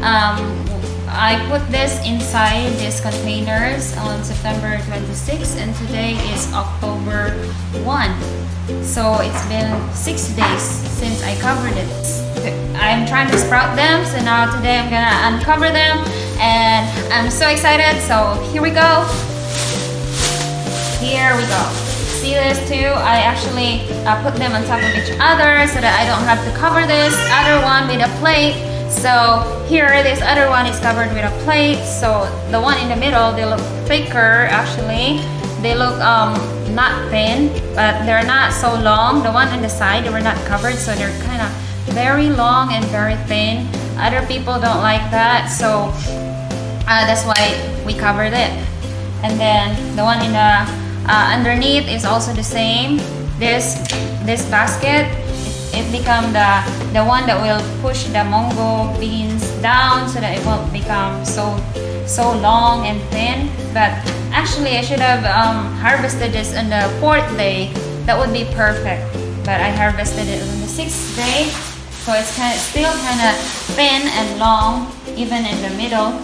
I put this inside these containers on September 26th, and today is October 1. So it's been 6 days since I covered it. I'm trying to sprout them, so now today I'm gonna uncover them, and I'm so excited. So here we go. Here we go. See this too? I actually put them on top of each other so that I don't have to cover this other one with a plate. So here, this other one is covered with a plate. So the one in the middle, they look thicker actually. They look not thin, but they're not so long. The one on the side, they were not covered, so they're kind of very long and very thin. Other people don't like that, so that's why we covered it. And then the one in the underneath is also the same. This basket, it become the one that will push the mungo beans down so that it won't become so long and thin. But actually I should have harvested this on the 4th day. That would be perfect, but I harvested it on the 6th day, so it's still kind of thin and long even in the middle.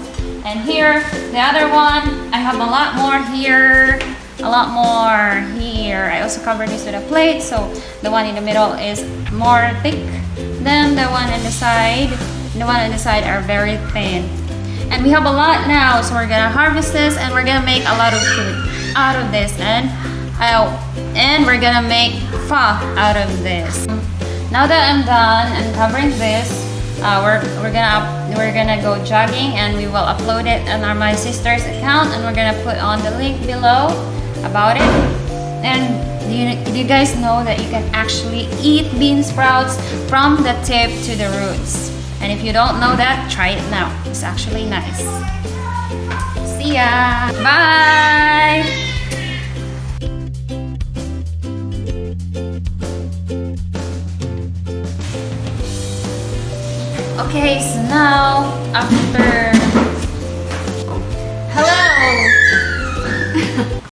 And here, the other one, I have a lot more here, a lot more here. I also covered this with a plate, so the one in the middle is more thick than the one on the side. The one on the side are very thin. And we have a lot now, so we're gonna harvest this and we're gonna make a lot of food out of this, and we're gonna make pho out of this. Now that I'm done uncovering this, we're gonna go jogging, and we will upload it on my sister's account, and we're gonna put on the link below about it. And do you guys know that you can actually eat bean sprouts from the tip to the roots? And if you don't know that, try it now. It's actually nice. See ya! Bye! Okay, so now after